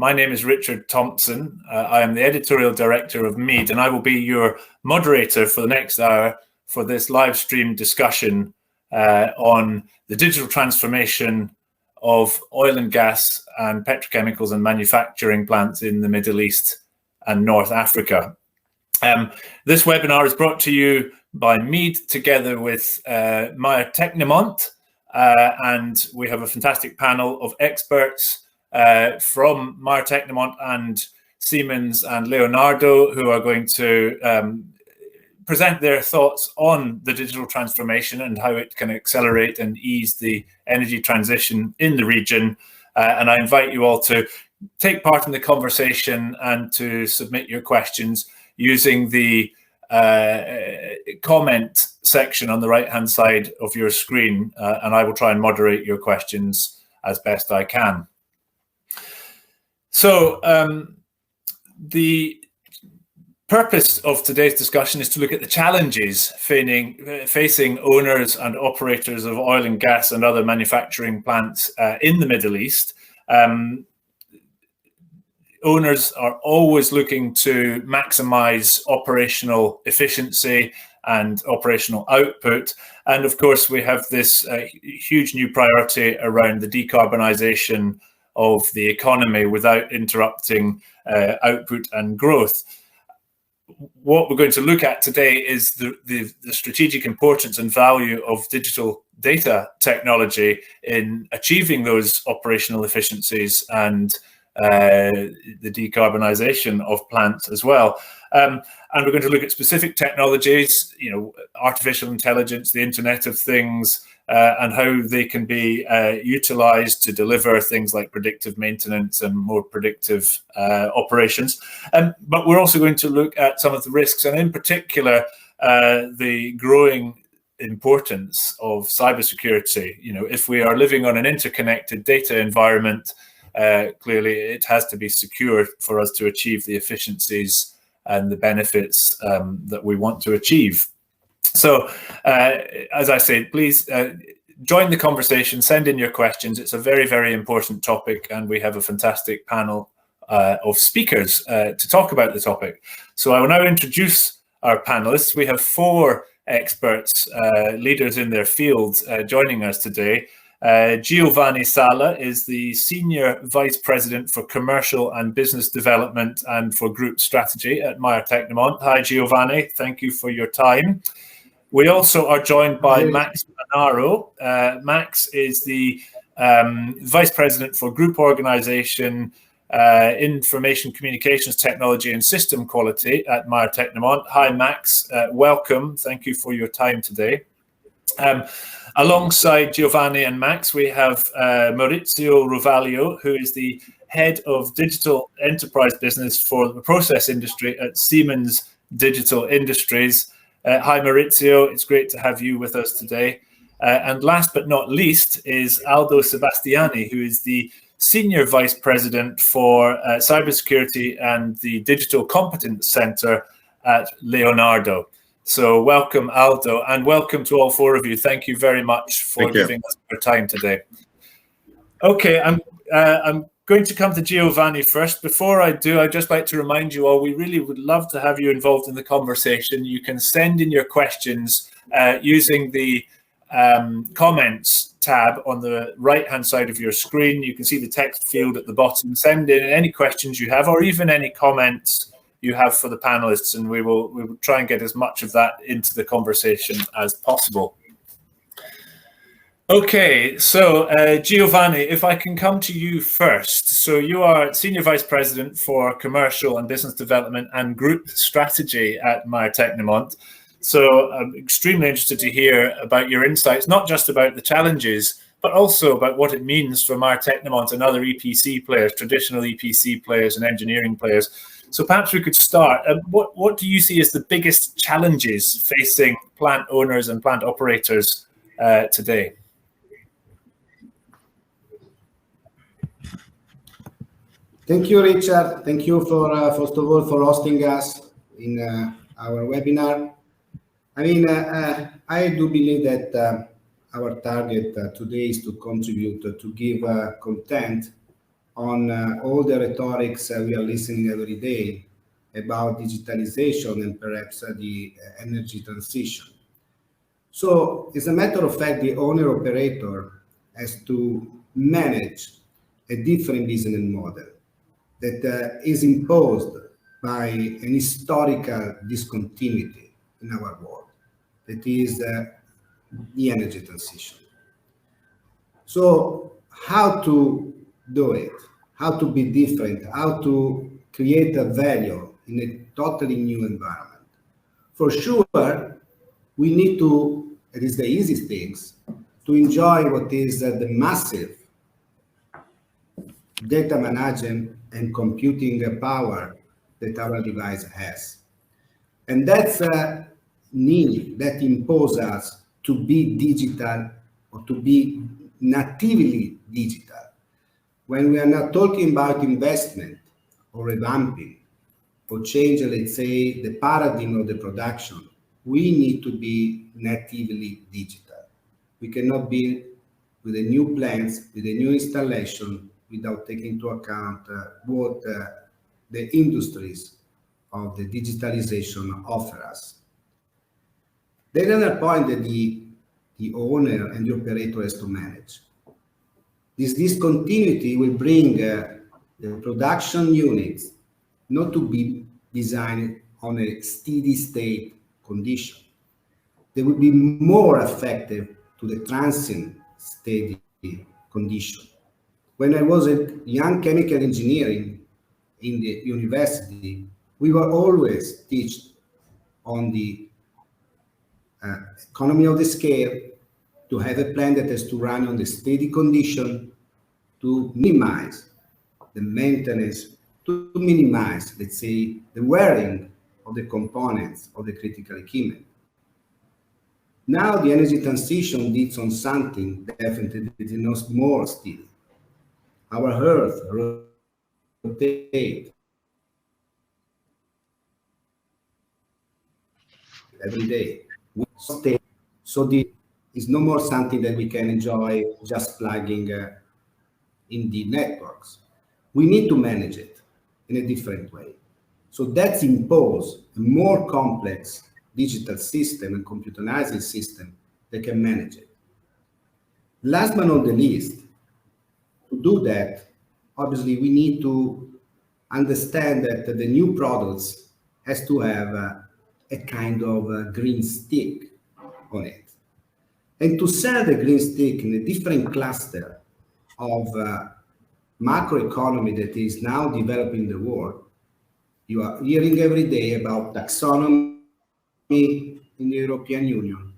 My name is Richard Thompson. I am the editorial director of MEED, and I will be your moderator for the next hour for this live stream discussion on the digital transformation of oil and gas and petrochemicals and manufacturing plants in the Middle East and North Africa. This webinar is brought to you by MEED together with Maire Tecnimont, and we have a fantastic panel of experts from Maire Tecnimont and Siemens and Leonardo, who are going to present their thoughts on the digital transformation and how it can accelerate and ease the energy transition in the region. And I invite you all to take part in the conversation and to submit your questions using the comment section on the right-hand side of your screen, and I will try and moderate your questions as best I can. So the purpose of today's discussion is to look at the challenges facing owners and operators of oil and gas and other manufacturing plants in the Middle East. Owners are always looking to maximize operational efficiency and operational output. And of course, we have this huge new priority around the decarbonisation of the economy without interrupting output and growth. What we're going to look at today is the strategic importance and value of digital data technology in achieving those operational efficiencies and the decarbonisation of plants as well. And we're going to look at specific technologies, artificial intelligence, the Internet of Things, and how they can be utilised to deliver things like predictive maintenance and more predictive operations. But we're also going to look at some of the risks, and in particular, the growing importance of cybersecurity. If we are living on an interconnected data environment, clearly it has to be secure for us to achieve the efficiencies and the benefits that we want to achieve. So, as I said, please join the conversation, send in your questions. It's a very, very important topic, and we have a fantastic panel of speakers to talk about the topic. So I will now introduce our panelists. We have 4 experts, leaders in their fields, joining us today. Giovanni Sala is the Senior Vice President for Commercial and Business Development and for Group Strategy at Maire Tecnimont. Hi, Giovanni. Thank you for your time. We also are joined by Max Manaro. Max is the Vice President for Group Organization, Information Communications Technology and System Quality at Maire Tecnimont. Hi, Max. Welcome. Thank you for your time today. Alongside Giovanni and Max, we have Maurizio Ruvaglio, who is the Head of Digital Enterprise Business for the process industry at Siemens Digital Industries. Hi, Maurizio. It's great to have you with us today. And last but not least is Aldo Sebastiani, who is the Senior Vice President for Cybersecurity and the Digital Competence Center at Leonardo. So welcome, Aldo, and welcome to all 4 of you. Thank you very much for giving us your time today. Okay, I'm going to come to Giovanni first. Before I do, I'd just like to remind you all, we really would love to have you involved in the conversation. You can send in your questions using the comments tab on the right-hand side of your screen. You can see the text field at the bottom. Send in any questions you have, or even any comments you have for the panelists, and we will try and get as much of that into the conversation as possible. Okay, so Giovanni, if I can come to you first. So you are Senior Vice President for Commercial and Business Development and Group Strategy at Maire Tecnimont. So I'm extremely interested to hear about your insights, not just about the challenges, but also about what it means for Maire Tecnimont and other EPC players, traditional EPC players and engineering players. So perhaps we could start. What do you see as the biggest challenges facing plant owners and plant operators today? Thank you, Richard. Thank you for, first of all, for hosting us in our webinar. I mean, I do believe that our target today is to contribute to give content on all the rhetorics we are listening every day about digitalization and perhaps the energy transition. So, as a matter of fact, the owner operator has to manage a different business model that is imposed by an historical discontinuity in our world, that is the energy transition. So, how to do it? How to be different? How to create a value in a totally new environment? For sure, we need to, it is the easiest things, to enjoy what is the massive data management and computing power that our device has. And that's a need that imposes us to be digital or to be natively digital. When we are not talking about investment or revamping or change, let's say, the paradigm of the production, we need to be natively digital. We cannot be with the new plants, with the new installation, without taking into account what the industries of the digitalization offer us. The other point that the owner and the operator has to manage. This discontinuity will bring the production units not to be designed on a steady state condition. They will be more effective to the transient steady condition. When I was a young chemical engineering in the university, we were always taught on the economy of the scale, to have a plant that has to run on the steady condition, to minimize the maintenance, to minimize, let's say, the wearing of the components of the critical equipment. Now the energy transition needs on something definitely that is more steady. Our Earth rotates every day. So this is no more something that we can enjoy just plugging in the networks. We need to manage it in a different way. So that's impose a more complex digital system and computerized system that can manage it. Last but not the least, to do that, obviously we need to understand that the new products has to have a kind of green stick on it. And to sell the green stick in a different cluster of macroeconomy that is now developing the world, you are hearing every day about taxonomy in the European Union,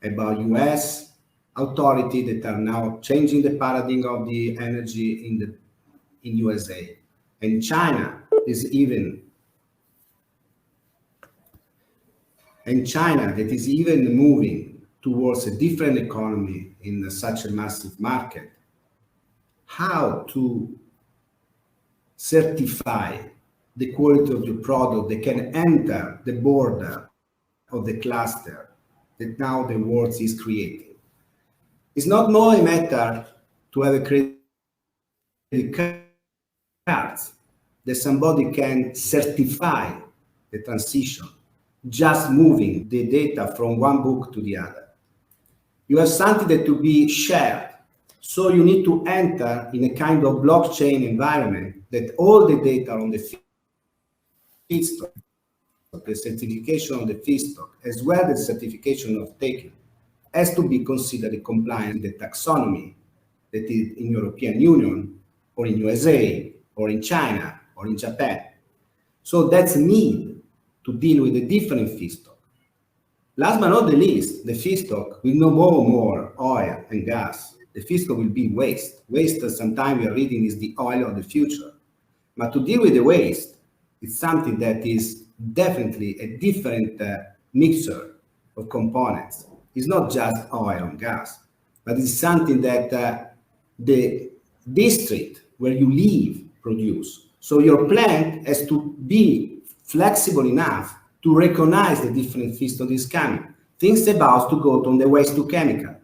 about US authorities that are now changing the paradigm of the energy in USA. And China is even moving towards a different economy in such a massive market. How to certify the quality of your product that can enter the border of the cluster that now the world is creating. It's not more a matter to have a credit card that somebody can certify the transition, just moving the data from one book to the other. You have something that to be shared. So you need to enter in a kind of blockchain environment that all the data on the feedstock, the certification of the feedstock, as well as the certification of taking, has to be considered compliant with the taxonomy that is in European Union, or in USA, or in China, or in Japan. So that's need to deal with a different feedstock. Last but not the least, the feedstock will no more oil and gas. The feedstock will be waste. Waste, sometimes we are reading, is the oil of the future. But to deal with the waste, it's something that is definitely a different mixture of components. It's not just oil and gas, but it's something that the district where you live produce. So your plant has to be flexible enough to recognize the different feedstock is coming. Things about to go on the waste to chemical.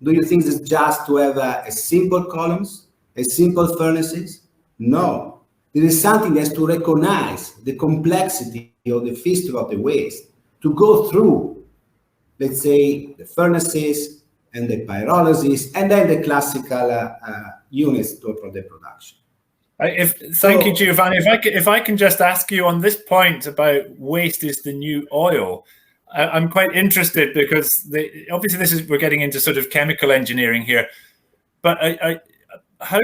Do you think it's just to have a simple columns, a simple furnaces? No. There is something that has to recognize the complexity of the feedstock of the waste, to go through, let's say, the furnaces and the pyrolysis, and then the classical units for the production. Thank you, Giovanni. If I can just ask you on this point about waste is the new oil, I'm quite interested, because obviously we're getting into sort of chemical engineering here, but how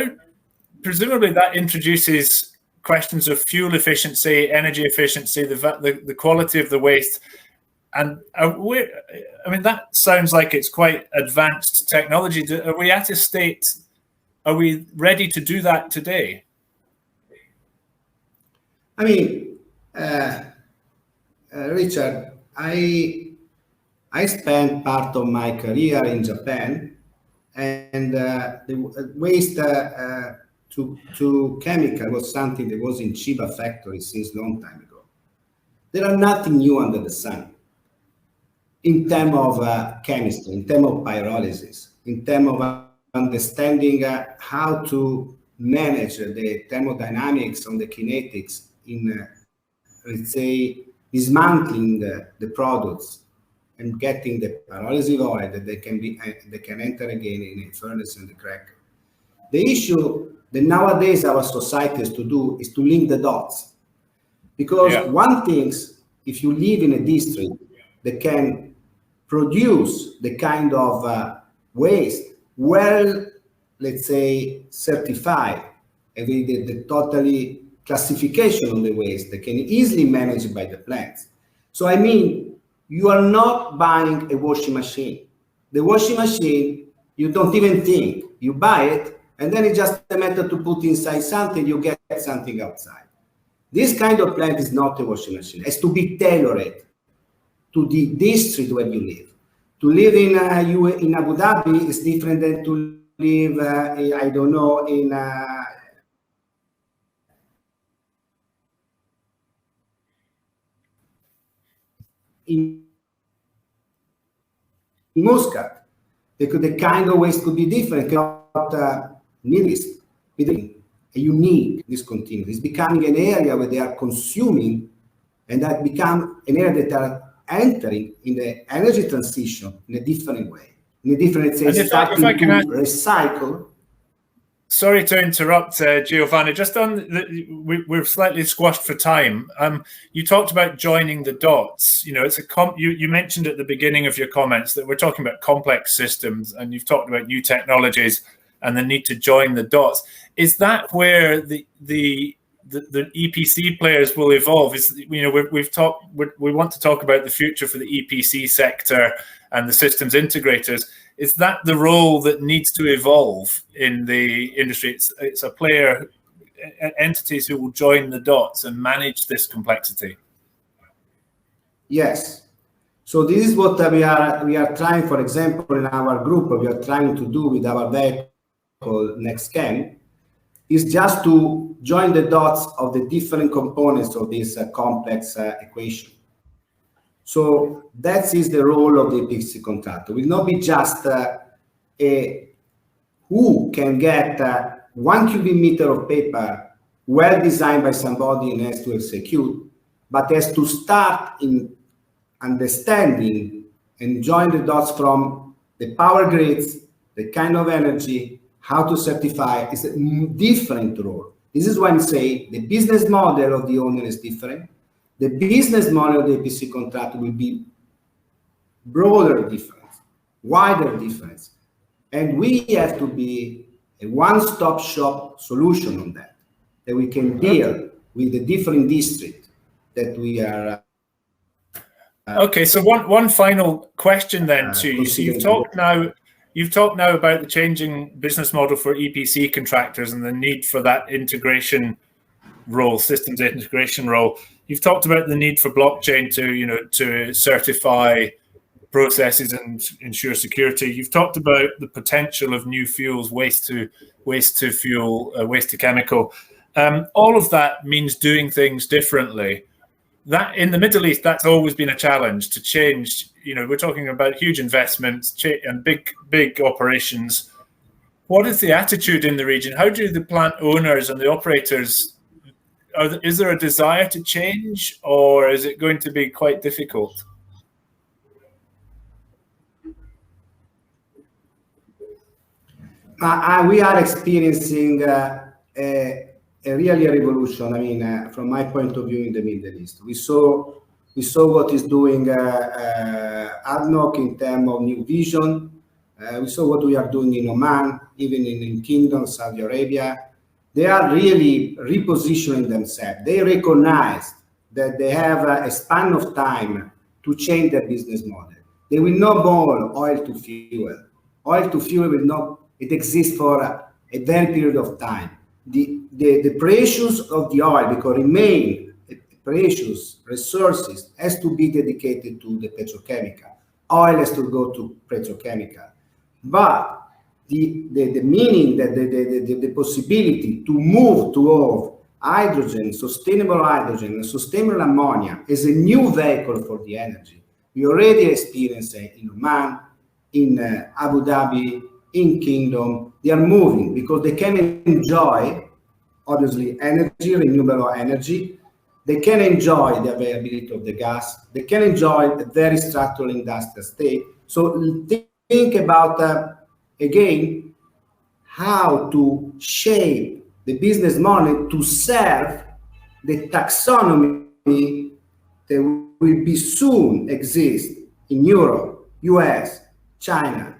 presumably that introduces questions of fuel efficiency, energy efficiency, the quality of the waste, and that sounds like it's quite advanced technology. Are we at a state? Are we ready to do that today? I mean, Richard, I spent part of my career in Japan, and the waste to chemical was something that was in Chiba factory since long time ago. There are nothing new under the sun in terms of chemistry, in terms of pyrolysis, in terms of understanding how to manage the thermodynamics and the kinetics in, let's say, dismantling the products and getting the pyrolysis oil that they can enter again in a furnace and the cracker. The issue that nowadays our society has to do is to link the dots, because one thing, if you live in a district that can produce the kind of waste well, let's say, certified, and the totally classification of the waste that can easily managed by the plants. So I mean, you are not buying a washing machine. The washing machine, you don't even think. You buy it, and then it's just a matter to put inside something, you get something outside. This kind of plant is not a washing machine. It has to be tailored to the district where you live. To live in Abu Dhabi is different than to live, I don't know, in Muscat. The kind of waste could be different, cannot Middle a unique discontinuous. It's becoming an area where they are consuming, and that become an area that are entering in the energy transition in a different way, in a different, starting to recycle. Sorry to interrupt, Giovanni. Just on, we're slightly squashed for time. You talked about joining the dots. You know, it's you mentioned at the beginning of your comments that we're talking about complex systems, and you've talked about new technologies and the need to join the dots. Is that where the EPC players will evolve? We want to talk about the future for the EPC sector and the systems integrators. Is that the role that needs to evolve in the industry? It's a player, entities who will join the dots and manage this complexity. Yes. So this is what we are trying, for example, in our group, we are trying to do with our vehicle NextChem, is just to join the dots of the different components of this complex equation. So that is the role of the EPC contractor. It will not be just who can get 1 cubic meter of paper well designed by somebody and has to execute, but has to start in understanding and join the dots from the power grids, the kind of energy, how to certify. Is a different role. This is why I'm saying the business model of the owner is different. The business model of the EPC contractor will be broader difference, wider difference. And we have to be a one-stop shop solution on that we can deal with the different districts that we are. Okay, so one final question then to you. So you've talked now about the changing business model for EPC contractors and the need for that integration role, systems integration role. You've talked about the need for blockchain to certify processes and ensure security. You've talked about the potential of new fuels, waste to fuel, waste to chemical. All of that means doing things differently. That in the Middle East, that's always been a challenge to change. We're talking about huge investments and big operations. what is the attitude in the region? How do the plant owners and the operators, is there a desire to change, or is it going to be quite difficult? We are experiencing a really a revolution. I mean, from my point of view, in the Middle East, we saw what is doing ADNOC in terms of new vision. We saw what we are doing in Oman, even in Kingdom, Saudi Arabia. They are really repositioning themselves. They recognize that they have a span of time to change their business model. They will not boil oil to fuel. Oil to fuel will not. It exists for a very period of time. The precious of the oil, because remain precious resources, has to be dedicated to the petrochemical. Oil has to go to petrochemical. But the meaning, that the possibility to move toward hydrogen, sustainable ammonia as a new vehicle for the energy, we already experience it in Oman, in Abu Dhabi, in Kingdom. They are moving because they can enjoy, obviously, energy, renewable energy. They can enjoy the availability of the gas. They can enjoy a very structural industrial state. So think about, again, how to shape the business model to serve the taxonomy that will be soon exist in Europe, US, China,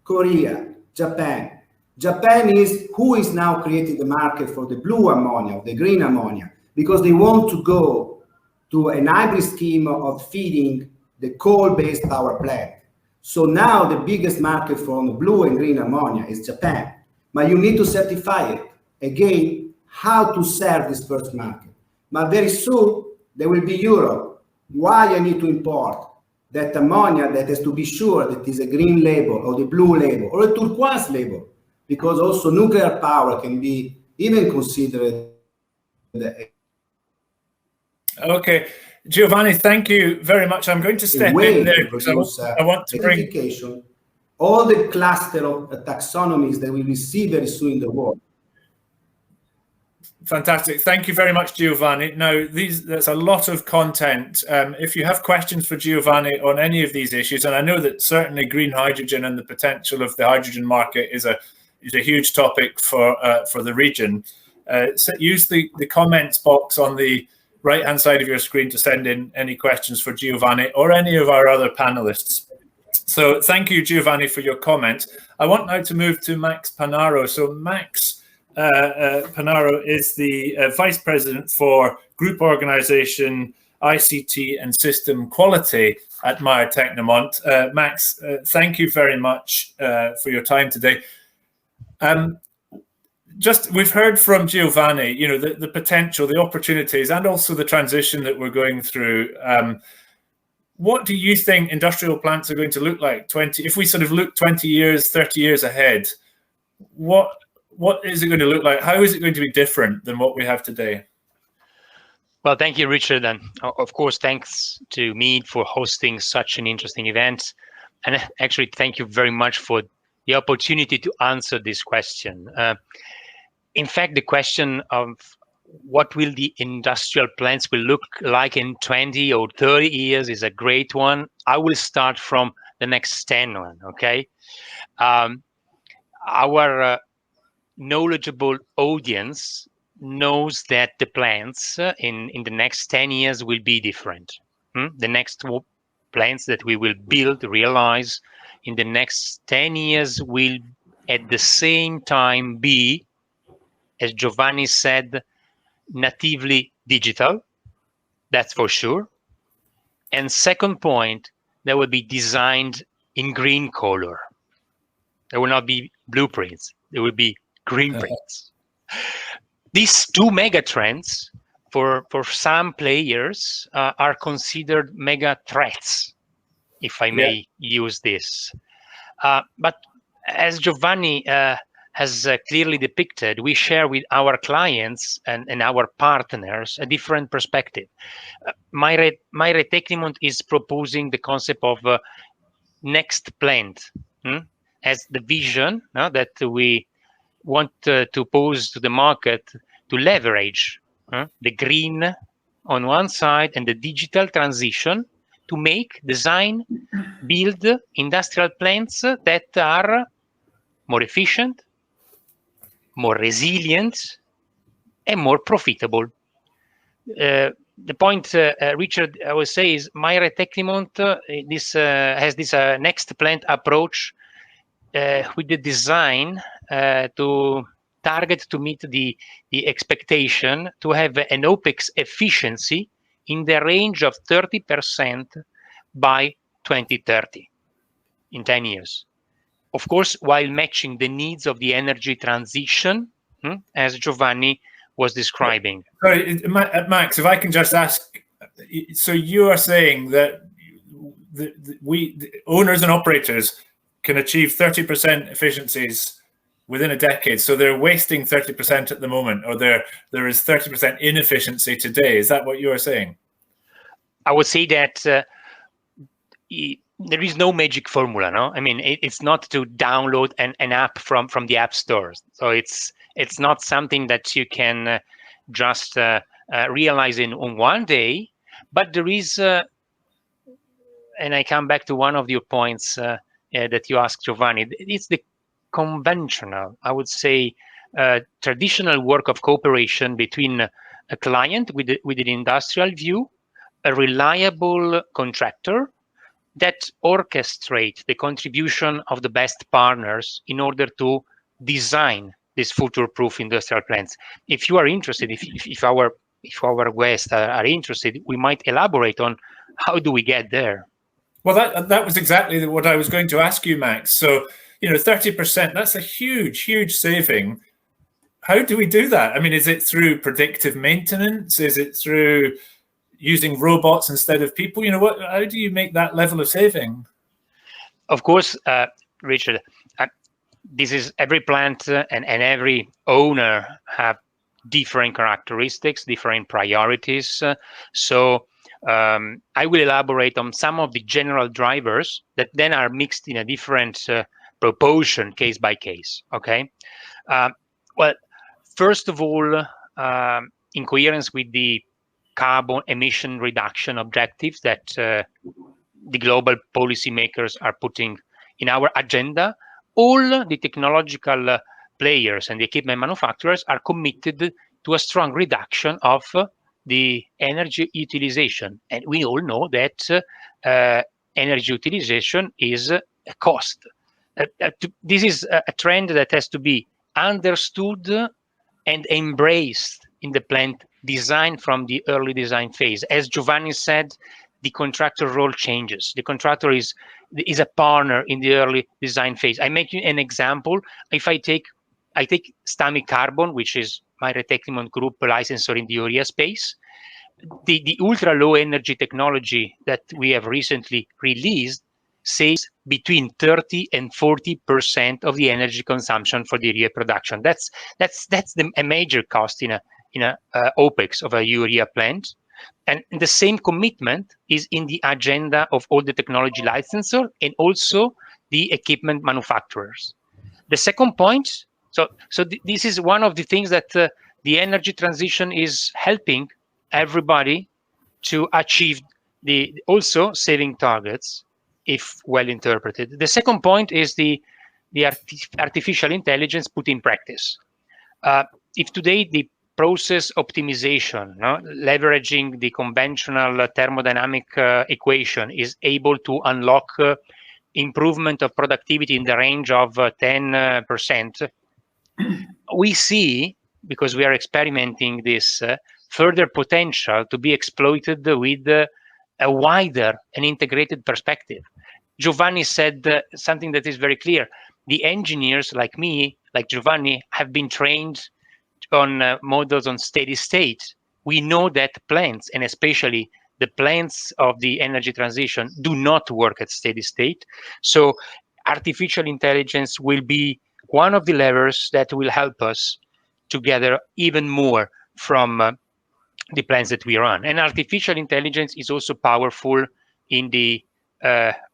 Korea, Japan. Japan is who is now creating the market for the blue ammonia, the green ammonia, because they want to go to an hybrid scheme of feeding the coal-based power plant. So now the biggest market for the blue and green ammonia is Japan. But you need to certify it. Again, how to serve this first market. But very soon, there will be Europe. Why I need to import that ammonia that has to be sure that is a green label or the blue label or a turquoise label, because also nuclear power can be even considered. Okay, Giovanni, thank you very much. I'm going to step in there because I want to bring all the cluster of taxonomies that we will see very soon in the world. Fantastic. Thank you very much, Giovanni. Now, there's a lot of content. If you have questions for Giovanni on any of these issues, and I know that certainly green hydrogen and the potential of the hydrogen market is a huge topic for the region, so use the comments box on the right-hand side of your screen to send in any questions for Giovanni or any of our other panelists. So thank you, Giovanni, for your comment. I want now to move to Max Panaro. So Max Panaro is the Vice President for Group Organization, ICT and System Quality at Maire Tecnimont. Max, thank you very much for your time today. We've heard from Giovanni, you know, the potential, the opportunities, and also the transition that we're going through. What do you think industrial plants are going to look like if we sort of look 20 years, 30 years ahead? What is it going to look like? How is it going to be different than what we have today? Well, thank you, Richard. And of course, thanks to MEED for hosting such an interesting event. And actually, thank you very much for the opportunity to answer this question. In fact, the question of what will the industrial plants will look like in 20 or 30 years is a great one. I will start from the next 10 one, okay? Our knowledgeable audience knows that the plants in the next 10 years will be different. The next plants that we will build, realize in the next 10 years will at the same time be, as Giovanni said, natively digital, that's for sure. And second point, they will be designed in green color. There will not be blueprints, there will be green prints. These two mega trends for some players are considered mega threats, if I may use this. But as Giovanni has clearly depicted, we share with our clients and our partners a different perspective. Maire Tecnimont is proposing the concept of next plant. as the vision that we want to pose to the market to leverage the green on one side and the digital transition to make, design, build industrial plants that are more efficient, more resilient, and more profitable. The point, Richard, I would say, is Maire Tecnimont has this next plant approach with the design to target to meet the expectation to have an OPEX efficiency in the range of 30% by 2030, in 10 years. Of course, while matching the needs of the energy transition, as Giovanni was describing. Sorry, Max, if I can just ask, so you are saying that the owners and operators can achieve 30% efficiencies within a decade, so they're wasting 30% at the moment, or there is 30% inefficiency today. Is that what you are saying? I would say that there is no magic formula, no? I mean, it's not to download an app from the app stores. So it's not something that you can just realize on one day, but there is, and I come back to one of your points that you asked, Giovanni, it's the conventional, I would say, traditional work of cooperation between a client with an industrial view, a reliable contractor that orchestrate the contribution of the best partners in order to design these future-proof industrial plants. If you are interested, if our guests are interested, we might elaborate on how do we get there. Well, that was exactly what I was going to ask you, Max. So, 30%, that's a huge saving. How do we do that? I mean, is it through predictive maintenance? Is it through using robots instead of people? How do you make that level of saving? Of course, Richard, this is every plant and every owner have different characteristics, different priorities. So I will elaborate on some of the general drivers that then are mixed in a different proportion, case by case. Okay. Well, first of all, in coherence with the carbon emission reduction objectives that the global policymakers are putting in our agenda, all the technological players and the equipment manufacturers are committed to a strong reduction of the energy utilization. And we all know that energy utilization is a cost. This is a trend that has to be understood and embraced in the plant design from the early design phase. As Giovanni said, the contractor role changes. The contractor is a partner in the early design phase. I make you an example. If I take Stami Carbon, which is Maire Tecnimont Group licensor in the urea space, the ultra low energy technology that we have recently released saves between 30 and 40% of the energy consumption for the urea production. That's a major cost in a OPEX of a urea plant. And the same commitment is in the agenda of all the technology licensors and also the equipment manufacturers. The second point, so this is one of the things that the energy transition is helping everybody to achieve the also saving targets, if well interpreted. The second point is the artificial intelligence put in practice. If today the process optimization, leveraging the conventional thermodynamic equation is able to unlock improvement of productivity in the range of 10%, we see, because we are experimenting this, further potential to be exploited with a wider and integrated perspective. Giovanni said something that is very clear. The engineers like me, like Giovanni, have been trained on models on steady state. We know that plants, and especially the plants of the energy transition, do not work at steady state. So artificial intelligence will be one of the levers that will help us to gather even more from the plants that we run. And artificial intelligence is also powerful in the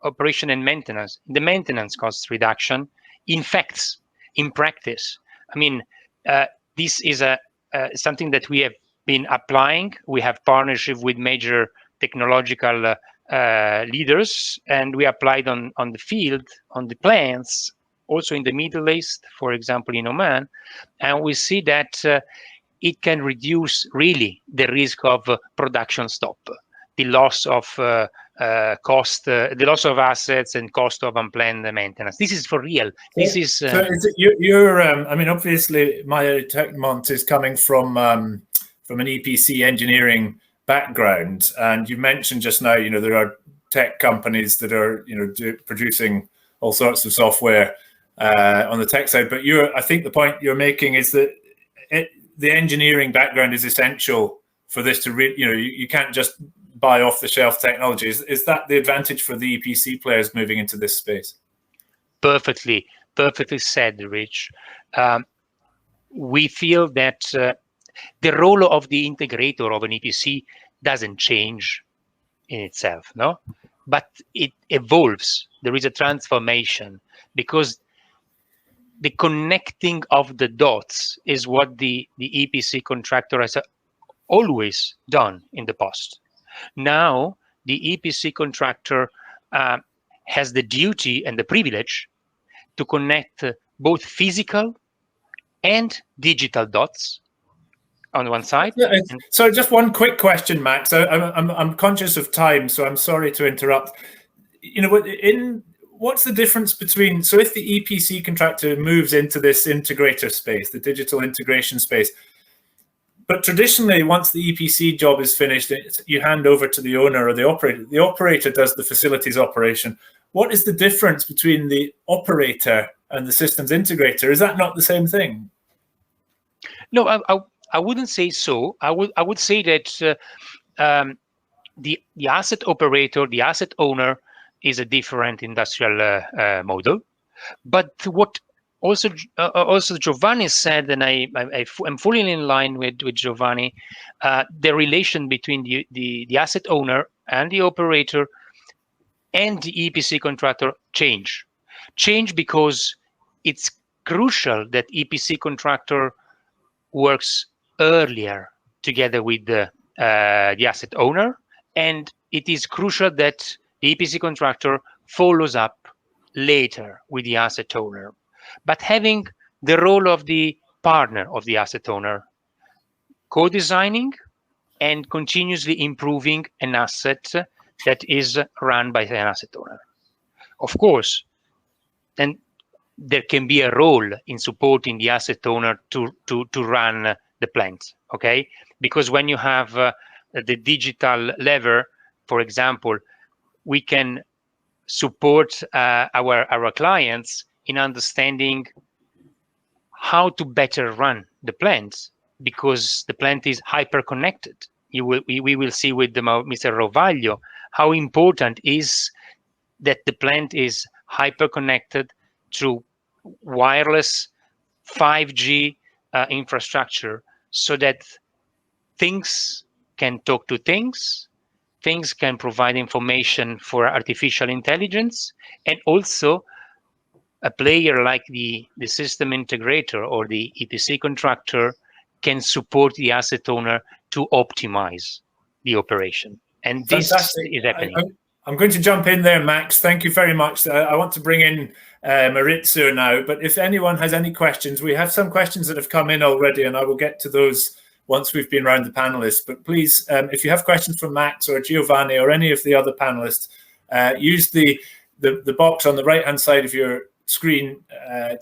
operation and maintenance, the maintenance cost reduction, in facts, in practice. I mean, this is something that we have been applying. We have partnership with major technological leaders, and we applied on the field, on the plants, also in the Middle East, for example, in Oman, and we see that it can reduce really the risk of production stop, the loss of cost, the loss of assets and cost of unplanned maintenance. This is for real. This is. So is it you're I mean, obviously, Maire Tecnimont is coming from an EPC engineering background, and you mentioned just now, there are tech companies that are, producing all sorts of software on the tech side. But I think the point you're making is that the engineering background is essential for this to you can't just buy off-the-shelf technology. Is that the advantage for the EPC players moving into this space? Perfectly said, Rich. We feel that the role of the integrator of an EPC doesn't change in itself, no? But it evolves. There is a transformation because the connecting of the dots is what the EPC contractor has always done in the past. Now, the EPC contractor has the duty and the privilege to connect both physical and digital dots on one side. Yeah, so just one quick question, Max. I'm conscious of time, so I'm sorry to interrupt. What's the difference between, so if the EPC contractor moves into this integrator space, the digital integration space, but traditionally, once the EPC job is finished, you hand over to the owner or the operator. The operator does the facilities operation. What is the difference between the operator and the systems integrator? Is that not the same thing? No, I wouldn't say so. I would say that the asset operator, the asset owner, is a different industrial model. But what also Giovanni said, and I'm fully in line with Giovanni, the relation between the asset owner and the operator and the EPC contractor change because it's crucial that EPC contractor works earlier together with the asset owner, and it is crucial that the EPC contractor follows up later with the asset owner. But having the role of the partner of the asset owner, co-designing and continuously improving an asset that is run by an asset owner. Of course, then there can be a role in supporting the asset owner to run the plant, okay? Because when you have the digital lever, for example, we can support our clients in understanding how to better run the plant, because the plant is hyper connected. We will see with Mr. Rovaglio how important is that the plant is hyper connected through wireless 5G infrastructure, so that things can talk to things can provide information for artificial intelligence, and also a player like the system integrator or the EPC contractor can support the asset owner to optimize the operation. And this Fantastic. is happening. I'm going to jump in there, Max. Thank you very much. I want to bring in Maurizio now, but if anyone has any questions, we have some questions that have come in already, and I will get to those once we've been around the panelists. But please, if you have questions from Max or Giovanni or any of the other panelists, use the box on the right-hand side of your screen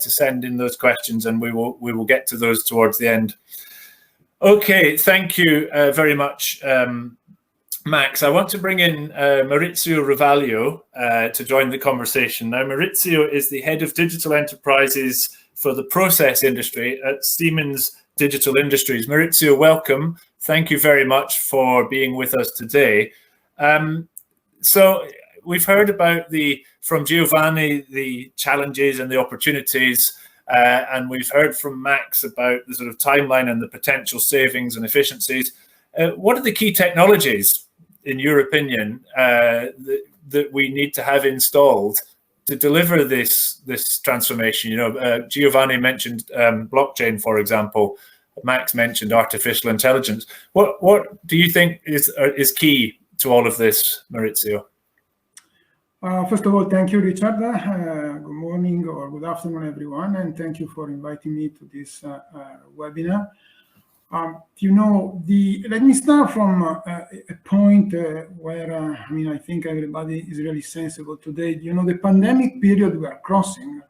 to send in those questions, and we will get to those towards the end. Okay, thank you very much, Max. I want to bring in Maurizio Rovaglio to join the conversation. Now, Maurizio is the head of digital enterprises for the process industry at Siemens Digital Industries. Maurizio, welcome. Thank you very much for being with us today. So we've heard about from Giovanni the challenges and the opportunities, and we've heard from Max about the sort of timeline and the potential savings and efficiencies. What are the key technologies, in your opinion, that we need to have installed deliver this transformation? Giovanni mentioned blockchain, for example. Max mentioned artificial intelligence. What do you think is key to all of this, Maurizio? First of all, thank you, Richard. Good morning or good afternoon, everyone, and thank you for inviting me to this webinar. Let me start from a point where, I think everybody is really sensible today. The pandemic period we are crossing,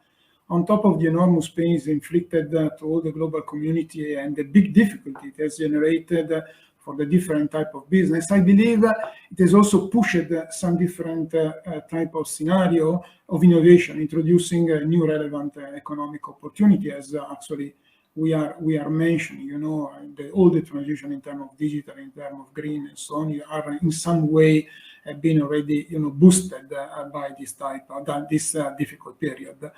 on top of the enormous pains inflicted to all the global community and the big difficulty it has generated for the different type of business, I believe it has also pushed some different type of scenario of innovation, introducing a new relevant economic opportunity, as actually we are mentioning. All the transition in terms of digital, in terms of green and so on, are in some way have been already boosted by this type of this difficult period.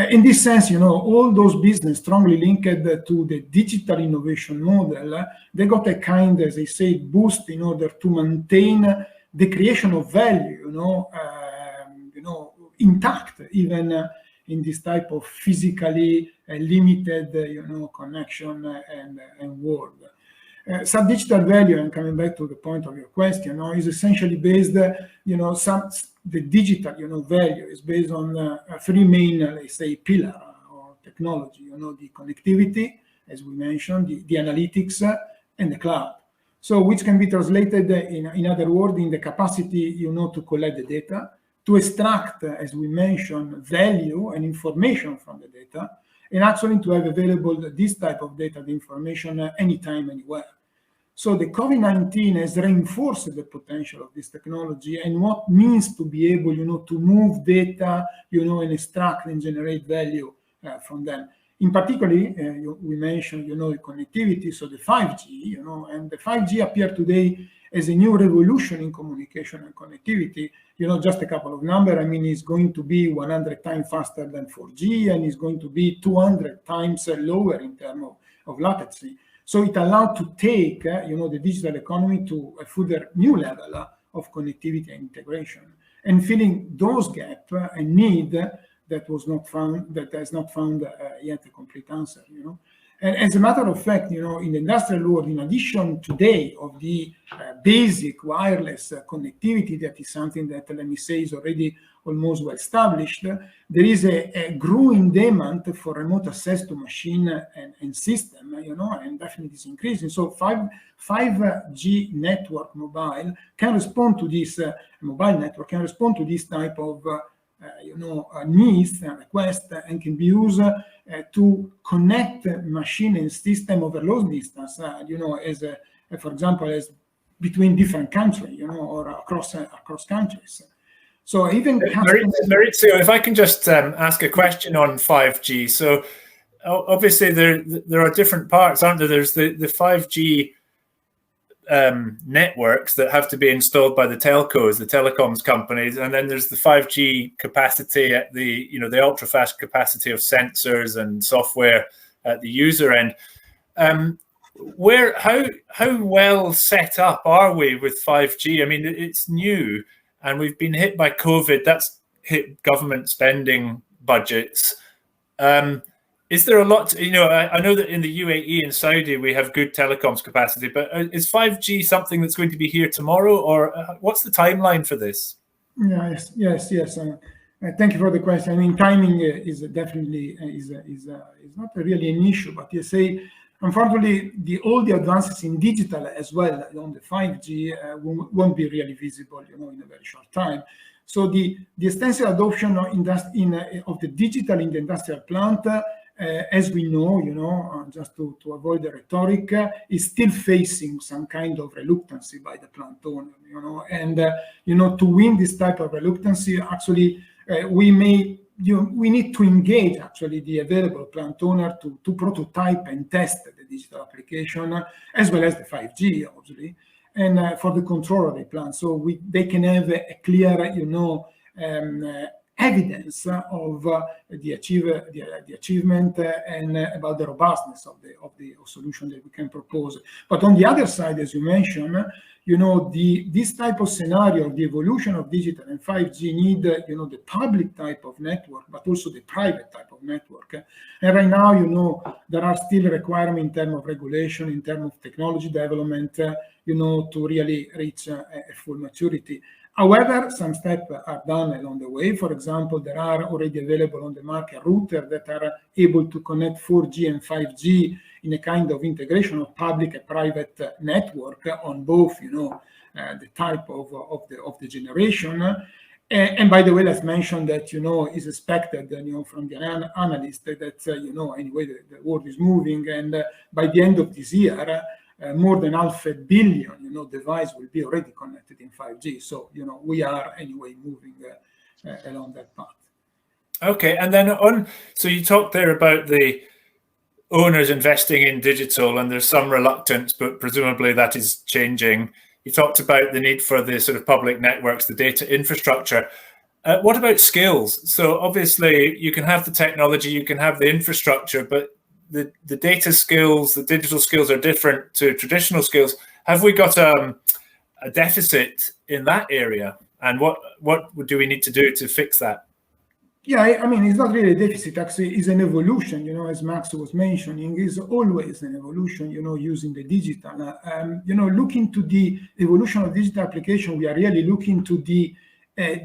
In this sense, all those business strongly linked to the digital innovation model, they got a kind, as I say, boost in order to maintain the creation of value, intact, even in this type of physically limited, connection and world. Some digital value, and coming back to the point of your question, is essentially based, the digital, value is based on three main, let's say, pillar or technology, the connectivity, as we mentioned, the analytics, and the cloud. So which can be translated in other words, in the capacity, to collect the data, to extract, as we mentioned, value and information from the data, and actually to have available this type of data, the information, anytime, anywhere. So the COVID-19 has reinforced the potential of this technology and what means to be able, to move data, and extract and generate value from them. In particular, we mentioned, the connectivity, so the 5G, and the 5G appear today as a new revolution in communication and connectivity. Just a couple of numbers. It's going to be 100 times faster than 4G, and it's going to be 200 times lower in terms of latency. So it allowed to take, the digital economy to a further new level of connectivity and integration, and filling those gaps and need that has not found yet a complete answer. And as a matter of fact, in the industrial world, in addition today of the basic wireless connectivity, that is something that, let me say, is already almost well established, there is a growing demand for remote access to machine and system, and definitely is increasing. So 5G network mobile can respond to this, mobile network can respond to this type of needs and requests, and can be used to connect machine and system over long distance, as for example, as between different countries, or across countries. So even Maurizio, if I can just ask a question on 5G. So obviously there are different parts, aren't there? There's the 5G networks that have to be installed by the telcos, the telecoms companies, and then there's the 5G capacity at the the ultra fast capacity of sensors and software at the user end. How well set up are we with 5G? It's new, and we've been hit by COVID. That's hit government spending budgets. Is there a lot? I know that in the UAE and Saudi we have good telecoms capacity, but is 5G something that's going to be here tomorrow, or what's the timeline for this? Yes. Thank you for the question. Timing is definitely is not really an issue, but you say, unfortunately, all the advances in digital as well on the 5G won't be really visible, in a very short time. So the extensive adoption of the digital in the industrial plant, as we know, just to avoid the rhetoric, is still facing some kind of reluctancy by the plant owner, and to win this type of reluctancy, actually, we need to engage actually the available plant owner to prototype and test the digital application, as well as the 5G, obviously, and for the control of the plant, so they can have a clear, evidence of the achievement and about the robustness of the solution that we can propose. But on the other side, as you mentioned, this type of scenario, the evolution of digital and 5G need, the public type of network, but also the private type of network. And right now, there are still requirements in terms of regulation, in terms of technology development, to really reach a full maturity. However, some steps are done along the way. For example, there are already available on the market routers that are able to connect 4G and 5G in a kind of integration of public and private network on both, the type of the generation. And by the way, let's mention that, is expected, from the analyst that, anyway, the world is moving, and by the end of this year, more than 500 million, devices will be already connected in 5G. So, we are anyway moving along that path. Okay, and then so you talked there about the owners investing in digital, and there's some reluctance, but presumably that is changing. You talked about the need for the sort of public networks, the data infrastructure. What about skills? So obviously you can have the technology, you can have the infrastructure, but the data skills, the digital skills are different to traditional skills. Have we got a deficit in that area? And what do we need to do to fix that? Yeah, I mean, it's not really a deficit. Actually, it's an evolution. As Max was mentioning, it's always an evolution. Using the digital. Looking to the evolution of digital application, we are really looking to the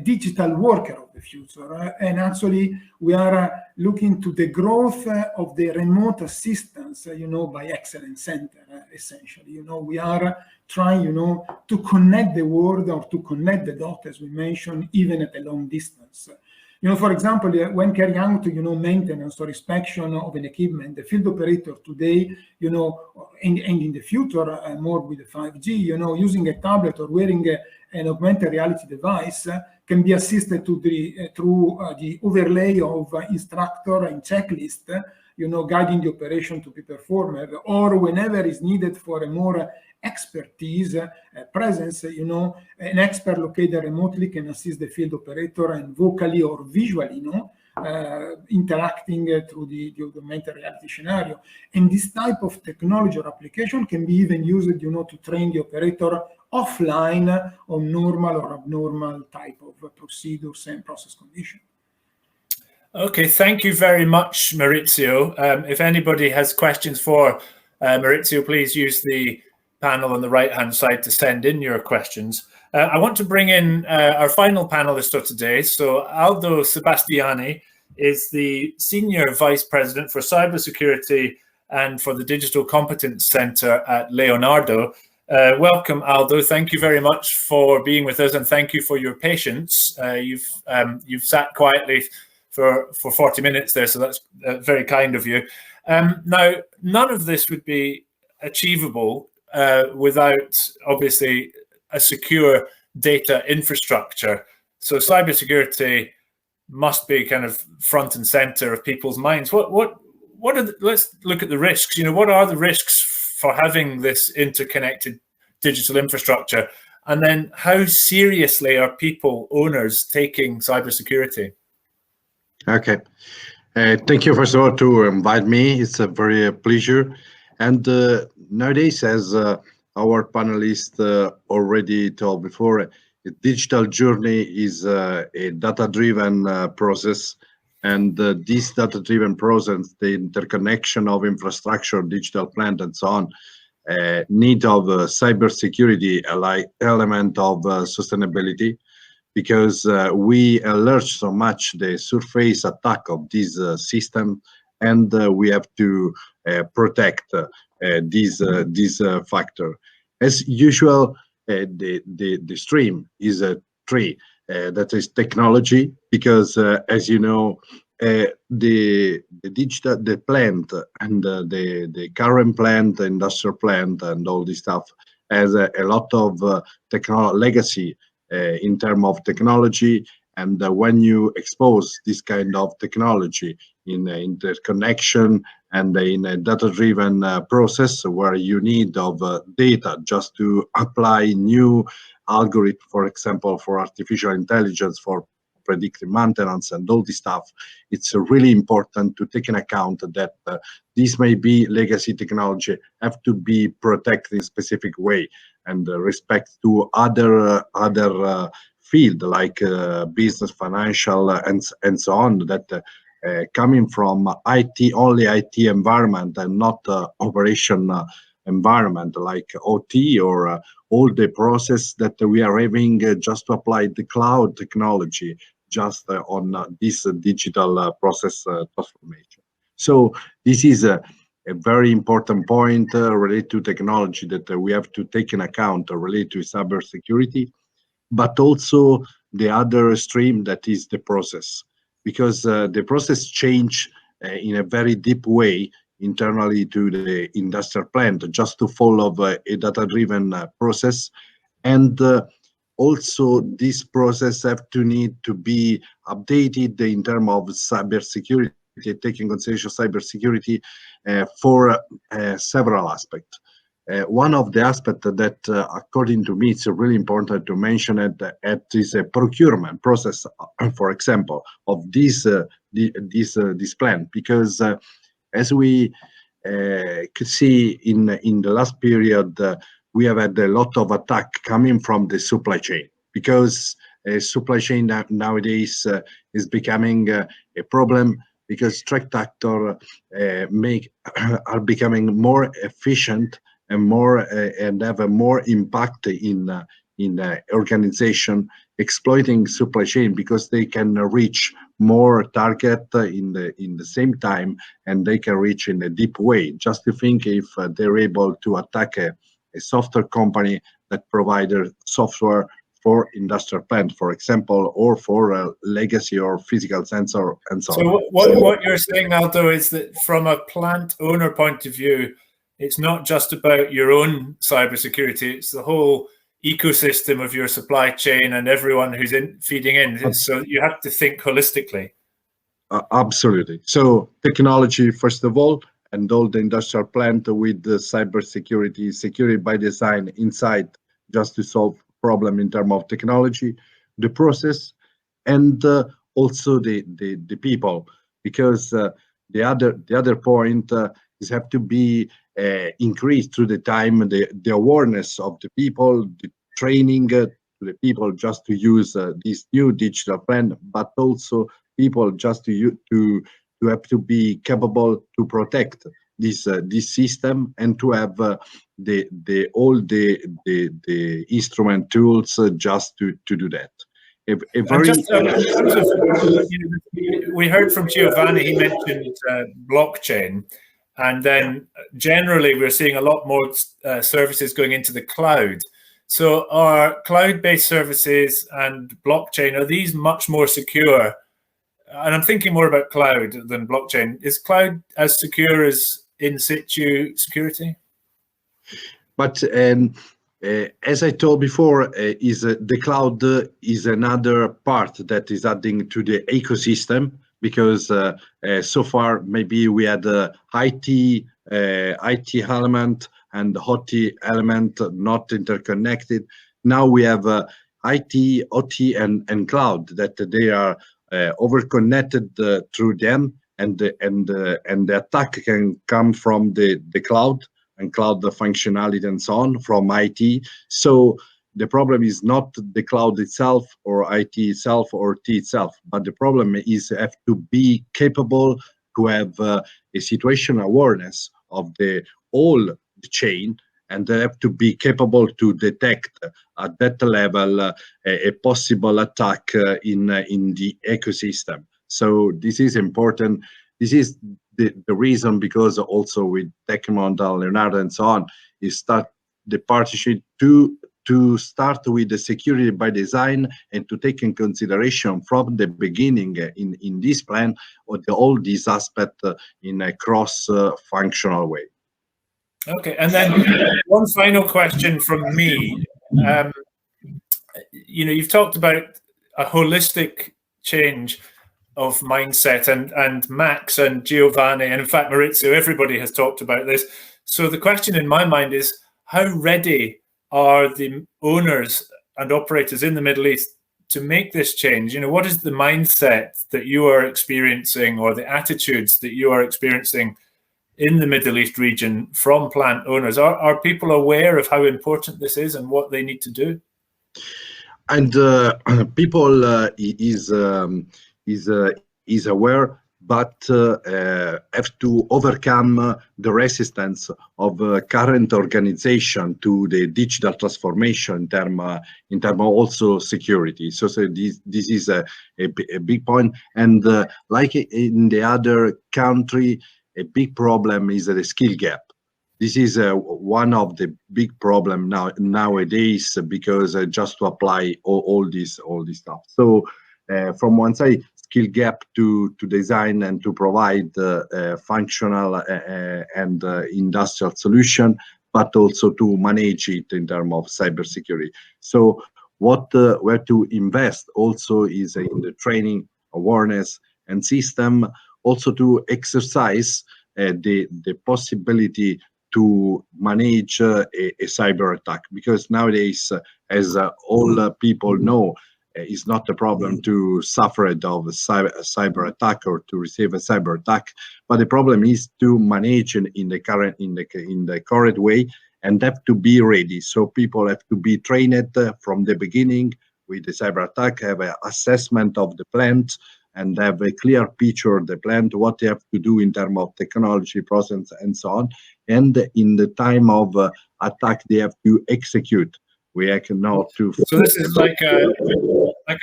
digital worker of the future, and actually we are looking to the growth of the remote assistance, by excellence center. Essentially, we are trying, to connect the world or to connect the dots, as we mentioned, even at a long distance. For example, when carrying out, maintenance or inspection of an equipment, the field operator today, and in the future, more with the 5G, using a tablet or wearing an augmented reality device can be assisted through the overlay of instructor and checklist, guiding the operation to be performed, or whenever is needed for a more expertise presence, an expert located remotely can assist the field operator and vocally or visually, interacting through the augmented reality scenario. And this type of technology or application can be even used, to train the operator offline on normal or abnormal type of procedures and process conditions. Okay, thank you very much, Maurizio. If anybody has questions for Maurizio, please use the panel on the right-hand side to send in your questions. I want to bring in our final panelist of today. So Aldo Sebastiani is the Senior Vice President for Cybersecurity and for the Digital Competence Center at Leonardo. Welcome, Aldo. Thank you very much for being with us, and thank you for your patience. You've sat quietly for 40 minutes there, so that's very kind of you. Now, none of this would be achievable without, obviously, a secure data infrastructure. So cybersecurity must be kind of front and center of people's minds. Let's look at the risks. What are the risks for having this interconnected digital infrastructure? And then how seriously are owners taking cybersecurity? Okay. Thank you, first of all, to invite me. It's a very pleasure. And nowadays, as our panelists already told before, a digital journey is a data-driven process. And this data-driven process, the interconnection of infrastructure, digital plant, and so on, need of cybersecurity, element of sustainability, because we alert so much the surface attack of this system, and we have to protect this factor. As usual, the stream is a tree. That is technology, because as you know, the plant and the current plant, the industrial plant, and all this stuff has a lot of legacy in terms of technology. And when you expose this kind of technology in interconnection and in a data-driven process where you need of data just to apply new algorithm, for example, for artificial intelligence, for predictive maintenance and all this stuff, it's really important to take in account that this may be legacy technology, have to be protected in a specific way, and respect to other field like business, financial, and so on, that coming from only IT environment and not operation environment like OT or all the process that we are having just to apply the cloud technology just on this digital process transformation. So this is a very important point related to technology that we have to take in account related to cybersecurity, but also the other stream that is the process, because the process change in a very deep way internally to the industrial plant just to follow a data-driven process. And also this process have to need to be updated in terms of cybersecurity, taking consideration cybersecurity for several aspects. One of the aspects that, according to me, it's really important to mention it is a procurement process, for example, of this plant, because as we could see in the last period, we have had a lot of attack coming from the supply chain, because supply chain nowadays is becoming a problem, because tractor are becoming more efficient and more and have a more impact in organization, exploiting supply chain, because they can reach more target in the same time, and they can reach in a deep way. Just to think if they're able to attack a software company that provides software for industrial plant, for example, or for legacy or physical sensor and so on. So what you're saying, Aldo, is that from a plant owner point of view, it's not just about your own cybersecurity, it's the whole ecosystem of your supply chain and everyone who's feeding in. So you have to think holistically. Absolutely. So technology, first of all, and all the industrial plant with the cybersecurity, security by design inside, just to solve problem in terms of technology, the process, and also the people, because the other point is have to be increased through the time, the awareness of the people, the training to the people just to use this new digital plan, but also people just to have to be capable to protect this system, and to have all the instrument tools just to do that. We heard from Giovanni, he mentioned blockchain, and then generally we're seeing a lot more services going into the cloud. So are cloud-based services and blockchain, are these much more secure? And I'm thinking more about cloud than blockchain. Is cloud as secure as in situ security? But as I told before, the cloud is another part that is adding to the ecosystem, because so far maybe we had IT element and OT element not interconnected. Now we have IT, OT, and cloud, that they are over-connected through them, and the attack can come from the cloud and cloud functionality and so on from IT. So the problem is not the cloud itself or IT itself or T itself, but the problem is have to be capable to have a situation awareness of all the chain, and they have to be capable to detect at that level a possible attack in the ecosystem. So this is important. This is the reason, because also with Tecnimont, Leonardo, and so on, is start the partnership to start with the security by design, and to take in consideration from the beginning in this plan all these aspects in a cross-functional way. Okay, and then one final question from me. You've talked about a holistic change of mindset, and Max and Giovanni, and in fact Maurizio, everybody has talked about this. So the question in my mind is, how ready are the owners and operators in the Middle East to make this change? You know, what is the mindset that you are experiencing, or the attitudes that you are experiencing in the Middle East region from plant owners? Are people aware of how important this is and what they need to do? And people is aware, but have to overcome the resistance of current organization to the digital transformation in term of also security. So this is a big point. And like in the other country, a big problem is the skill gap. This is one of the big problem nowadays, because just to apply all this stuff. So from one side, skill gap to design and to provide functional and industrial solution, but also to manage it in terms of cybersecurity. So what where to invest also is in the training, awareness, and system, also to exercise the possibility to manage a cyber attack, because nowadays, as all people know, it's not a problem to suffer of a cyber attack or to receive a cyber attack, but the problem is to manage in the correct way, and have to be ready. So people have to be trained from the beginning with the cyber attack, have an assessment of the plant, and have a clear picture of the plant, what they have to do in terms of technology, process, and so on. And in the time of attack, they have to execute. We cannot to. So this is like a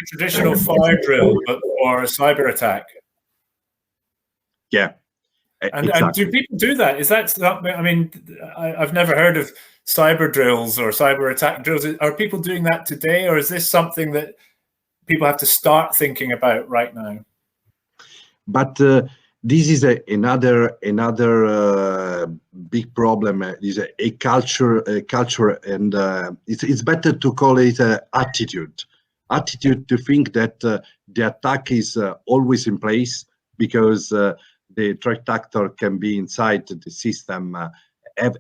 traditional fire drill, but for a cyber attack. Yeah. And, exactly. and do people do that? Is that something? I mean, I've never heard of cyber drills or cyber attack drills. Are people doing that today, or is this something that people have to start thinking about right now? But this is another big problem. Is a culture, and it's better to call it attitude to think that the attack is always in place, because the threat actor can be inside the system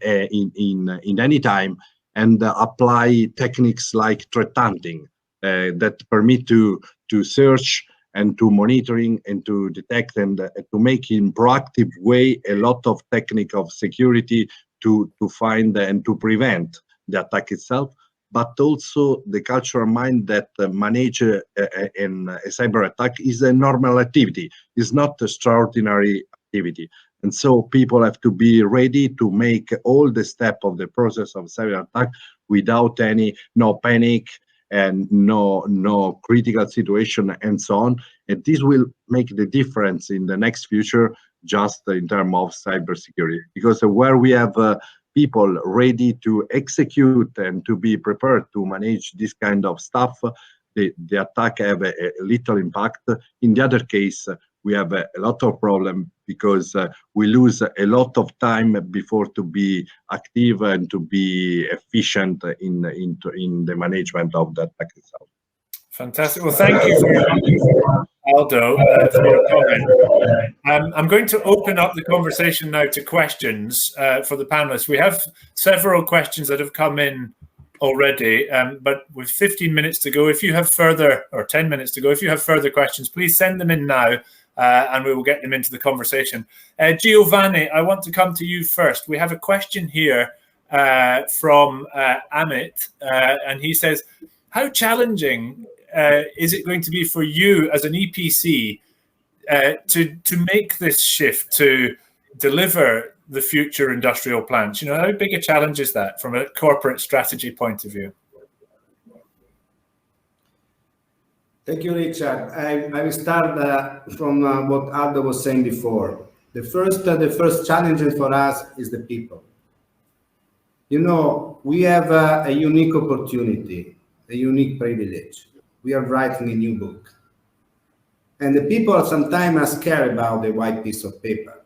in any time, and apply techniques like threat hunting that permit to search and to monitoring and to detect and to make in proactive way a lot of technique of security to find and to prevent the attack itself, but also the cultural mind that manage a cyber attack is a normal activity, is not extraordinary activity. And so people have to be ready to make all the step of the process of cyber attack without no panic and no critical situation and so on. And this will make the difference in the next future, just in terms of cybersecurity, because where we have people ready to execute and to be prepared to manage this kind of stuff, the attack have a little impact. In the other case, we have a lot of problem, because we lose a lot of time before to be active and to be efficient in the management of the attack itself. Fantastic. Well, thank you very much, Aldo, for your comment. I'm going to open up the conversation now to questions for the panelists. We have several questions that have come in already, but with 15 minutes to go, if you have further, or 10 minutes to go, if you have further questions, please send them in now, and we will get them into the conversation. Giovanni, I want to come to you first. We have a question here from Amit, and he says, how challenging is it going to be for you as an EPC to make this shift to deliver the future industrial plants? You know, how big a challenge is that from a corporate strategy point of view? Thank you, Richard. I will start from what Aldo was saying before. The first challenge for us is the people. You know, we have a unique opportunity, a unique privilege. We are writing a new book. And the people sometimes are scared about the white piece of paper.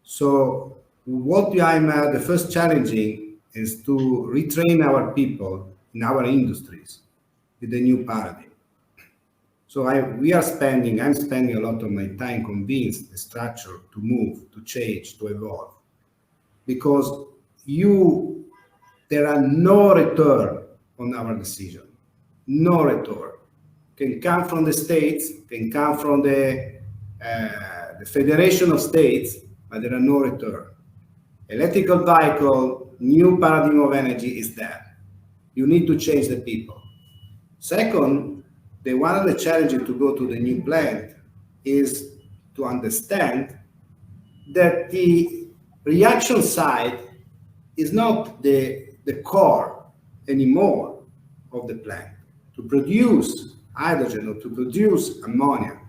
So what I'm the first challenging is to retrain our people in our industries with the new paradigm. So I'm spending a lot of my time convinced the structure to move, to change, to evolve. Because there are no return on our decision. No return. can come from the states, can come from the Federation of States, but there are no return. Electrical vehicle, new paradigm of energy is there. You need to change the people. Second, one of the challenges to go to the new plant is to understand that the reaction side is not the core anymore of the plant. To produce hydrogen or to produce ammonia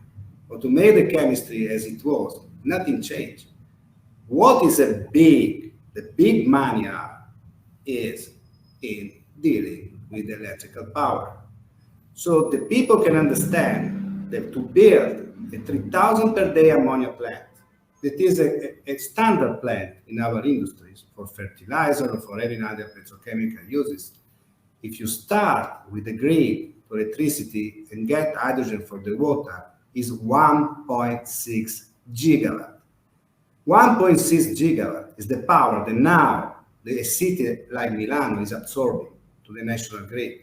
or to make the chemistry as it was, nothing changed. What is the big money is in dealing with electrical power. So the people can understand that to build a 3,000 per day ammonia plant, that is a standard plant in our industries for fertilizer or for any other petrochemical uses. If you start with the grid for electricity and get hydrogen for the water, is 1.6 gigawatt. 1.6 gigawatt is the power that now a city like Milan is absorbing to the national grid.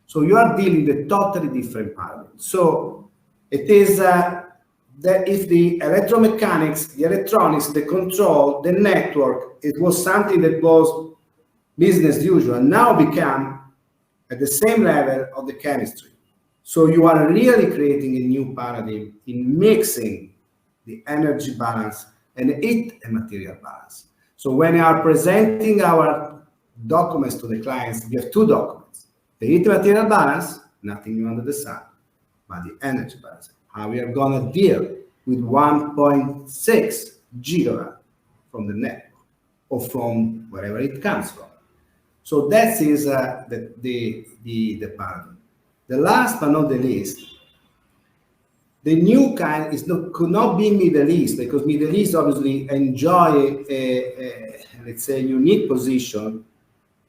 So you are dealing with a totally different paradigm. So it is that if the electromechanics, the electronics, the control, the network, it was something that was business as usual, now become at the same level of the chemistry. So you are really creating a new paradigm in mixing the energy balance and heat and material balance. So when we are presenting our documents to the clients, we have two documents. The heat material balance, nothing new under the sun, but the energy balance. How we are going to deal with 1.6 gigawatt from the network or from wherever it comes from. So that is the paradigm. The last but not the least, the new kind could not be Middle East, because Middle East obviously enjoy let's say, unique position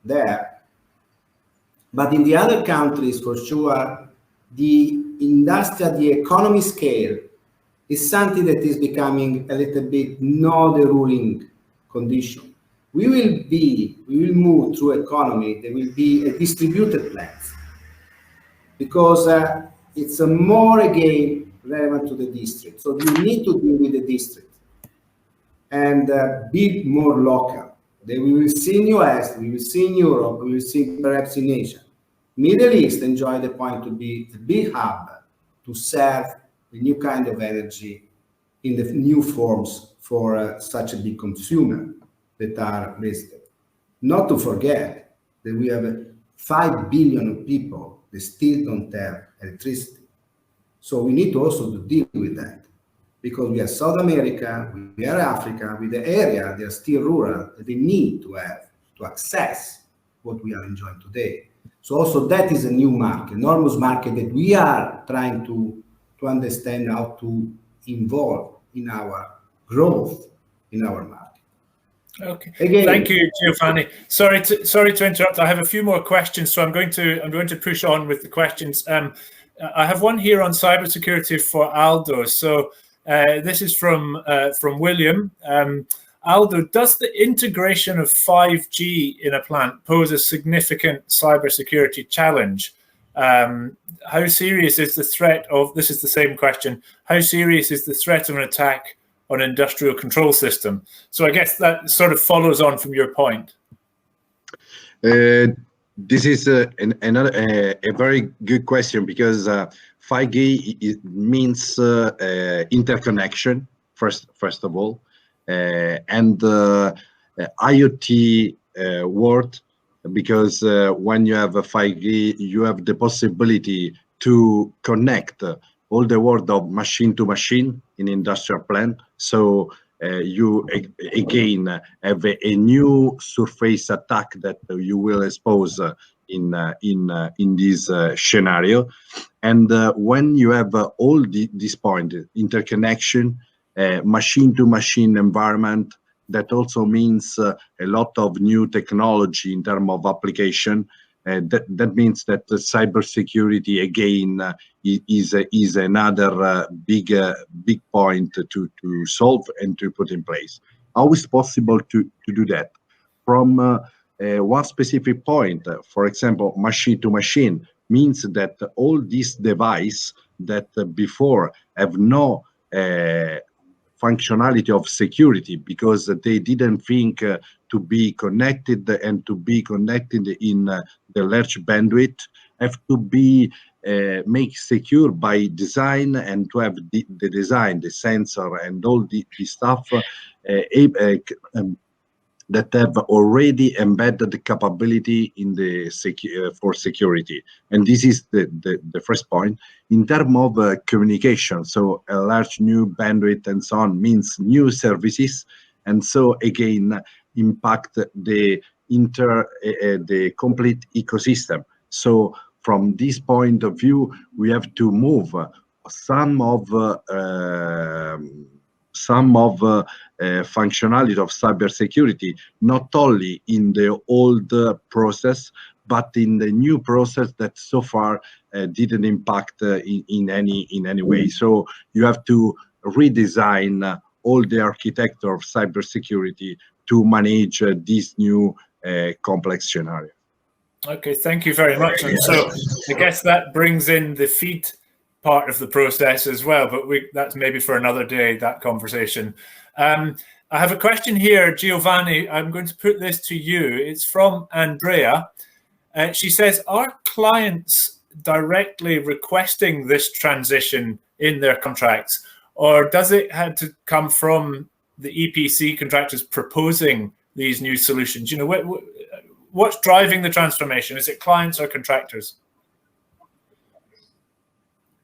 there. But in the other countries, for sure, the economy scale is something that is becoming a little bit not the ruling condition. We will move through economy. There will be a distributed plans, because it's more again relevant to the district. So you need to deal with the district and be more local. Then we will see in US, we will see in Europe, we will see perhaps in Asia. Middle East enjoy the point to be a big hub to serve the new kind of energy in the new forms for such a big consumer that are listed. Not to forget that we have 5 billion people that still don't have electricity. So we need to also deal with that, because we are South America, we are Africa, with the area, they are still rural, they need to have, to access what we are enjoying today. So also that is a new market, enormous market that we are trying to understand how to involve in our growth in our market. Okay. Again, thank you, Giovanni. Sorry to interrupt. I have a few more questions, so I'm going to push on with the questions. I have one here on cybersecurity for Aldo. So this is from William. Aldo, does the integration of 5G in a plant pose a significant cybersecurity challenge? How serious is the threat of, this is the same question, how serious is the threat of an attack on industrial control system? So I guess that sort of follows on from your point. This is a very good question, because 5G means interconnection, first of all, and IoT world, because when you have a 5G, you have the possibility to connect all the world of machine to machine in industrial plant. So you again have a new surface attack that you will expose in this scenario. And when you have all this point, interconnection, machine to machine environment, that also means a lot of new technology in terms of application. That means that the cybersecurity again is another big point to solve and to put in place. How is possible to do that? From one specific point, for example, machine to machine, means that all these devices that before have no functionality of security because they didn't think to be connected and to be connected in the large bandwidth have to be make secure by design, and to have the design, the sensor, and all the stuff that have already embedded the capability in the for security. And this is the first point. In terms of communication, so a large new bandwidth and so on means new services, and so again impact the complete ecosystem. So from this point of view, we have to move some of functionality of cybersecurity, not only in the old process, but in the new process that so far didn't impact in any way. So you have to redesign all the architecture of cybersecurity to manage this new complex scenario. Okay, thank you very much. And so I guess that brings in the feed part of the process as well, but that's maybe for another day, that conversation. I have a question here, Giovanni. I'm going to put this to you. It's from Andrea. She says, are clients directly requesting this transition in their contracts, or does it have to come from the EPC contractors proposing these new solutions? You know, what's driving the transformation? Is it clients or contractors?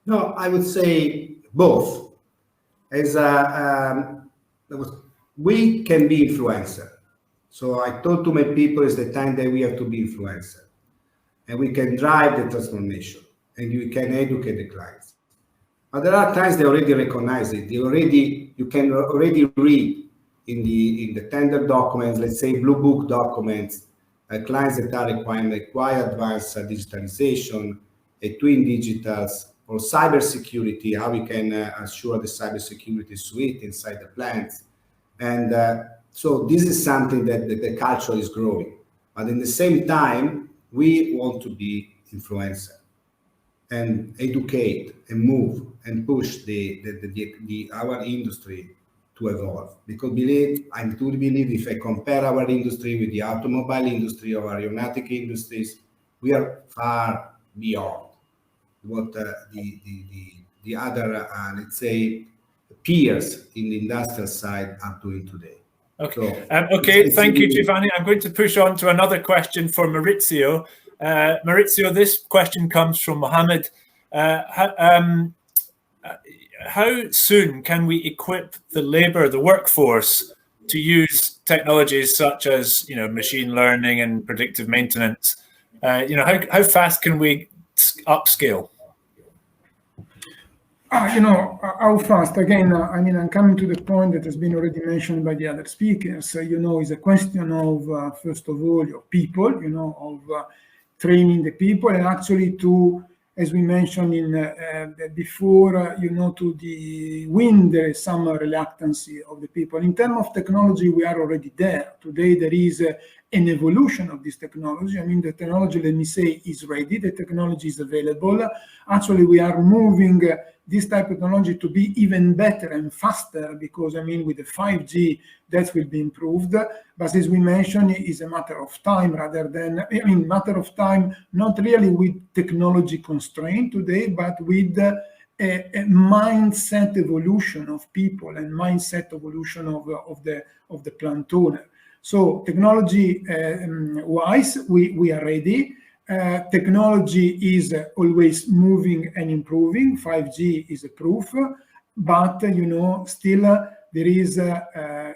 No, I would say both. As we can be influencer. So I told to my people is the time that we have to be influencer, and we can drive the transformation, and we can educate the clients. But there are times they already recognize it. You can already read in the tender documents, let's say blue book documents, clients that are require advanced digitalization, twin digitals, or cybersecurity, how we can assure the cybersecurity suite inside the plants. And so this is something that the culture is growing. But in the same time, we want to be influencer and educate and move and push our industry to evolve. Because I truly believe if I compare our industry with the automobile industry or aeronautic industries, we are far beyond what the other, let's say, peers in the industrial side are doing today. Okay, so, okay. Thank you, Giovanni. I'm going to push on to another question for Maurizio. Maurizio, this question comes from Mohammed. How soon can we equip the labor, the workforce, to use technologies such as, you know, machine learning and predictive maintenance? You know, how fast can we upscale? You know, how fast? Again, I mean, I'm coming to the point that has been already mentioned by the other speakers. You know, it's a question of, first of all, your people, you know, of training the people, and actually to, as we mentioned in before, you know, to win there is some reluctancy of the people. In terms of technology, we are already there. Today, there is an evolution of this technology. I mean, the technology, let me say, is ready. The technology is available. Actually, we are moving this type of technology to be even better and faster because, I mean, with the 5G, that will be improved. But as we mentioned, it is a matter of time rather than, I mean, matter of time, not really with technology constraint today, but with a mindset evolution of people and mindset evolution of the plant owner. So technology wise, we are ready. Technology is always moving and improving. 5G is a proof, but you know, still there is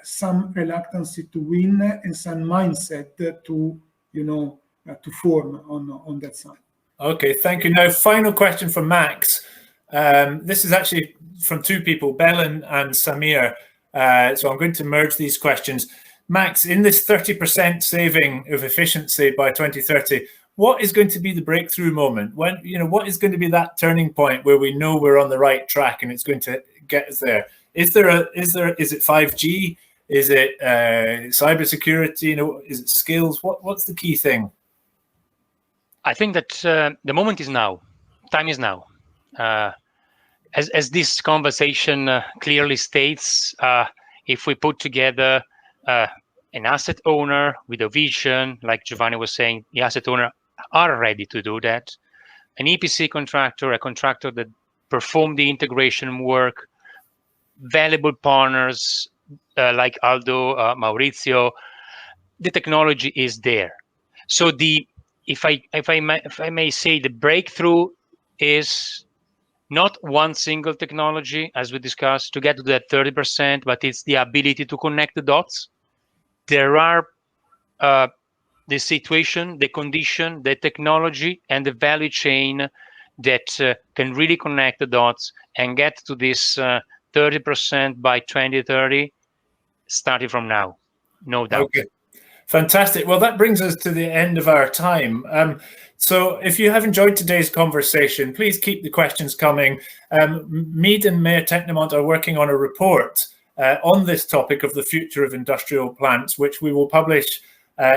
some reluctance to win and some mindset to, you know, to form on that side. Okay, thank you. Now, final question from Max. This is actually from two people, Belen and Samir. So I'm going to merge these questions. Max, in this 30% saving of efficiency by 2030, what is going to be the breakthrough moment? When, you know, what is going to be that turning point where we know we're on the right track and it's going to get us there? Is it 5G? Is it cybersecurity? You know, is it skills? What's the key thing? I think that the moment is now. Time is now. As this conversation clearly states, if we put together an asset owner with a vision, like Giovanni was saying, the asset owner are ready to do that. An EPC contractor, a contractor that perform the integration work, valuable partners like Aldo, Maurizio, the technology is there. So if I may say, the breakthrough is not one single technology, as we discussed, to get to that 30%, but it's the ability to connect the dots. There are the situation, the condition, the technology, and the value chain that can really connect the dots and get to this 30% by 2030, starting from now, no doubt. Okay. Fantastic. Well, that brings us to the end of our time. So if you have enjoyed today's conversation, please keep the questions coming. MEED and Maire Tecnimont are working on a report on this topic of the future of industrial plants, which we will publish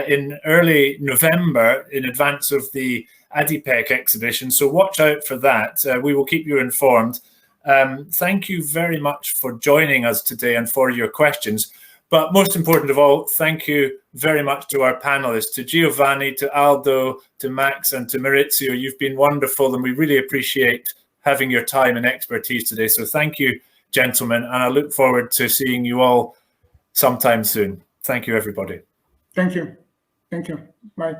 in early November in advance of the ADIPEC exhibition. So watch out for that. We will keep you informed. Thank you very much for joining us today and for your questions. But most important of all, thank you very much to our panelists, to Giovanni, to Aldo, to Max, and to Maurizio. You've been wonderful, and we really appreciate having your time and expertise today. So thank you, gentlemen, and I look forward to seeing you all sometime soon. Thank you, everybody. Thank you. Thank you. Bye.